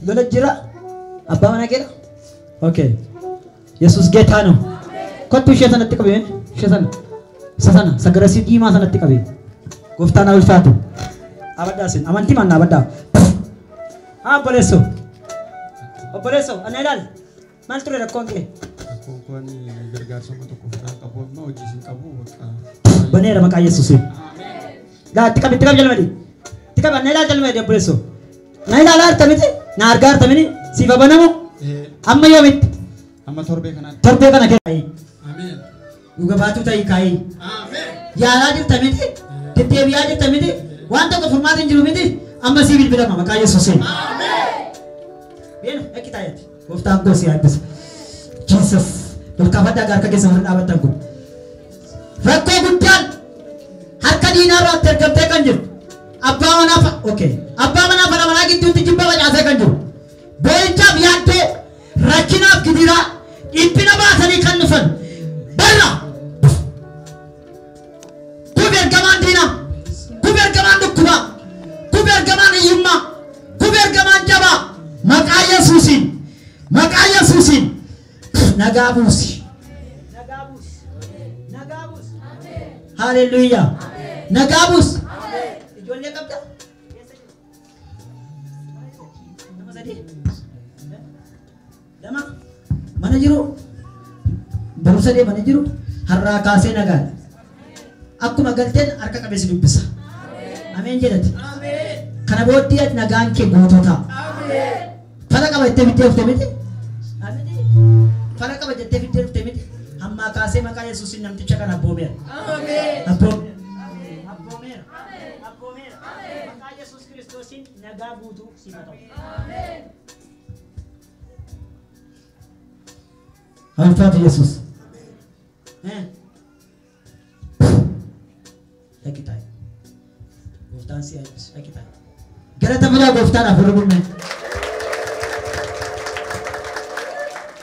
Lola jira. Abbaa mana keera? Okay. Yesus ጌታ ነው። ኮቱ ishee sanatti qabe ishee sana sagarasii diimaa sanatti qabe. Gooftaan ulfaatu. Abadaasin amantii manna abadaa. Obboleesso ana ilaal. Maal ture rakkoon kee? Rakkoon gargaarsama tokko fudhaa qabu amma hojii isin qabu bakka. Baneera maqaa Yesuusiin. Itti qabi jalmadi. Itti qabi ana ilaal jalmadi obboleesso. Na ilaal artamiti na argaa artamini siifa banamu. Amma yoomitti. Amma torbee kanatti. Torbee kana kee. Ameen. Dhuga baatu ta'ii kaayee. Ameen. Yaalaa jirta miti. Deddeebi'aa jirta miti. Waan tokko furmaata hin jiru miti. Amma sii bilbilama maqaa Yesuusiin. Ameen. Beenu ekki taayati. Gooftaan koo si yaaddisa. Jesus. Olkaafadhaa harka keessa warra dhaabattan kun. Rakkoo guddaan harka diinaa irratti argamtee kan jiru. Abbaa manaa abbaa manaa fara manaa gidduutti jibba facaasee kan jiru. Boo'ichaaf yaaddoo rakkinaaf gidiraa dhiphina baasanii kan dhufan. Barra. Kubi ergamaan diinaa. Kubi ergamaan dhukkubaa. Kubi ergamaan hiyyummaa. Kubi ergamaan jabaa. Maqaa Yesuusiin. Maqaa Yesuusiin. Nagaa buusi. Hallelujah. Nagaa buusi. Ijoollee qabda. Nama sadii. Lama. Mana jiru. Barumsa deemanii jiru. Har'aa kaasee nagaadha. Akkuma galteen harka qabeessi dubbisa. Ameen jedhati. Kana booddee nagaan kee guutuu ta'a. Fala qaba jettee fiddee dhufte miti. Fala qaba jettee fiddee dhufte miti. Hammaa kaasee maqaa Yesuusiin namticha kana abboomeera. Abboomeera. Maqaa Yesuus Kiristoosiin nagaa guutuu siif haa ta'u. Ulfaatu Yesuus. Dhaqi taa'e. Gooftaan si eebbisu dhaqi taa'e. Galata biraa gooftaadhaaf warra bulmee.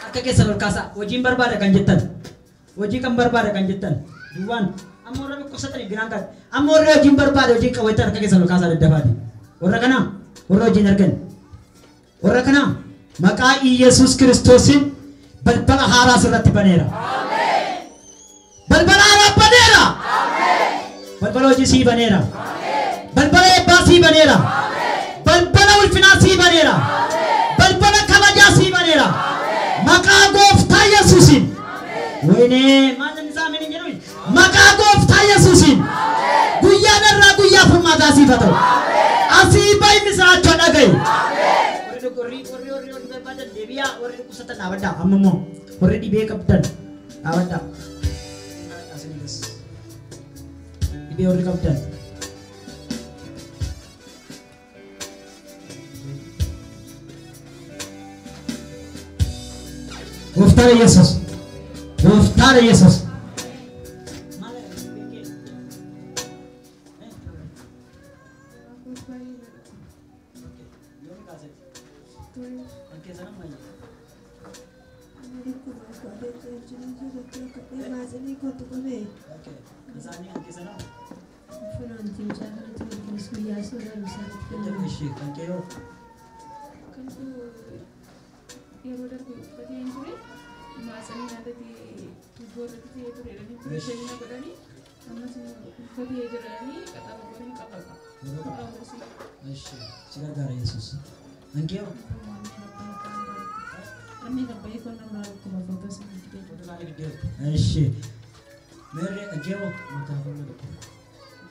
Akka keessan ol kaasaa hojiin barbaada kan jettan. Hojii kan barbaada kan jettan. Duwwaan amma warra dhukkubsatanii biraan kan. Amma warra hojiin barbaada hojiin qabattan akka keessan ol kaasaa daddabaati. Warra kanaa warra hojiin argan. Warra kanaa maqaa Yesuus Kiristoosiin balbala haaraa sirratti baneera. Balbala haaraa baneera. Balbala hojii sii baneera. Balbala eebbaa sii baneera. Balbala ulfinaa sii baneera. Balbala kabajaa sii baneera. Maqaa gooftaa Yesuusiin. Wayinee maal namni isaa ameen hin jedhu. Maqaa gooftaa Yesuusiin. Guyyaa narraa guyyaa furmaataa siif haa ta'u. Asii ba'i misiraachoo dhaga'i. Warri barbaadan deebi'aa warri dhukkubsatan dhaabadhaa amma immoo warri dhibee qabdan dhaabadhaa. Dhibee warri qabdan. Gooftaan Yesuus. Gooftaan Yesuus.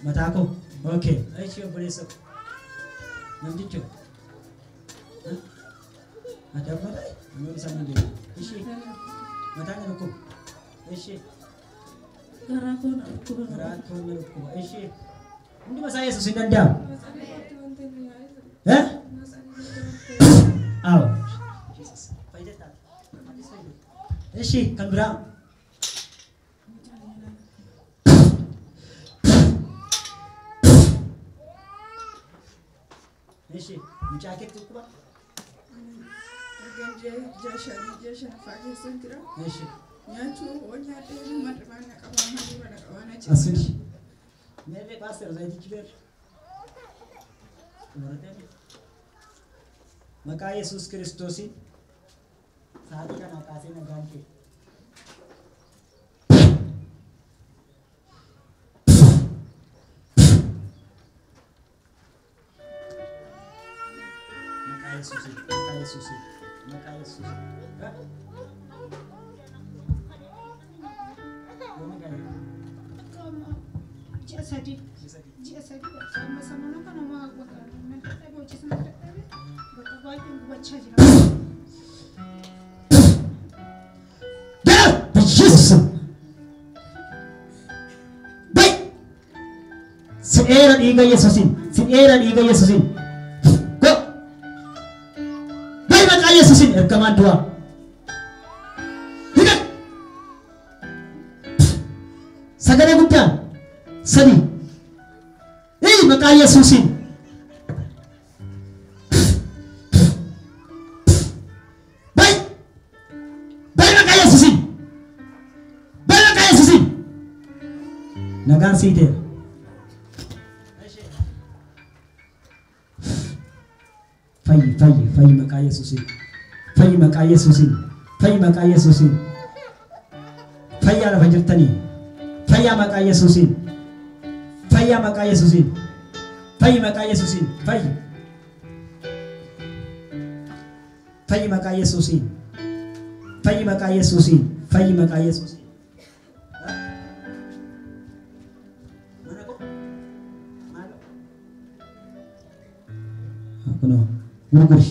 Matako. Okay. Aishi obboleessa. Namticho. Ada apa dah? Ambil sana dia. Aishi. Matanya rukuk. Aishi. Garakon rukuk. Aishi. Ini masa Yesus sudah dah. Aw. Jesus. Faidah tak? Aishi, kan berang. Aishi, mencakap tu apa? Jashan Faki Centra. እሺ Nyachu, Onyate, Matmana, Kawana, አስር ሜቤ ፓስተር ዘይት ይችላል መቃ ኢየሱስ ክርስቶስ ሳዲ ከና ቃሴ ነጋንቴ መቃ ኢየሱስ Jadi, sama sama nak nama aku kan, nanti saya bawa cium tak ada, bawa yang buat caji lah. Jesus, baik, seeran iga Yesusin, go, baik maka Yesusin, rekaman dua, hidup, sagana gupta. Sadi, maka Yesusin. Baik maka Yesusin. Nagaan siite. Fayyi maka Yesusin. Fayyaa lafa jirtanii. Fayyaa maka Yesusin. Fayya maka Yesusin. Fayyi maka Yesusin. Fayyi maka Yesusin. Mana kok? Kuno. Gurguri.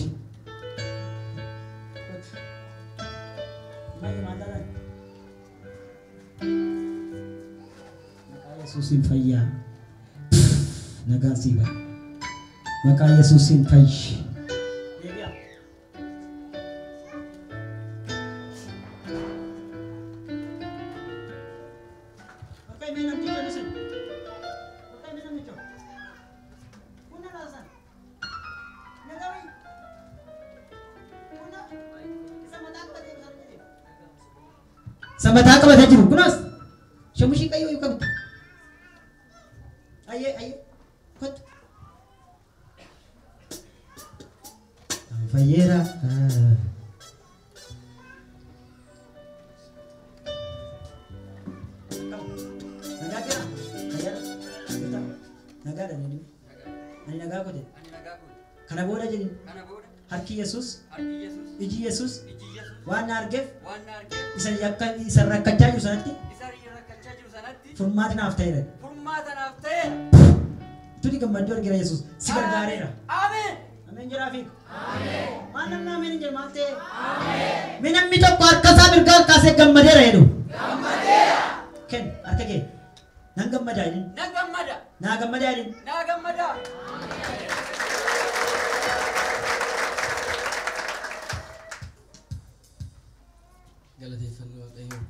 Maka Yesusin fayya. Nagasiba maka Yesusin fayyi okay menam dito nasan okay menam dito una nasan nagawi una sama tak ba tajibu kunas shamushi kayo yung kabit aye Kot. Fayera. Nagada ni. Ani nagago de. Kana boda jeni. Harki Yesus. Iji Yesus. Waan argeef. Isan yakkan isan rakkachaa jiru sanatti. Furmaata naaf ta'eera. Tuli gammadoo argira Yesus si gargaareera. Ameen. Ameen jedhaafi. Ameen. Maal namni ameen jedhu maal ta'e? Ameen. Mee namni tokko harka isaa mirgaa kaasee gammadeera jedhu. Gammadeera. Ken harka kee. Nan gammadaa jedhin. Nan gammada. Naa gammadaa jedhin. Naa gammada. Galateeffannoo Waaqayyoo.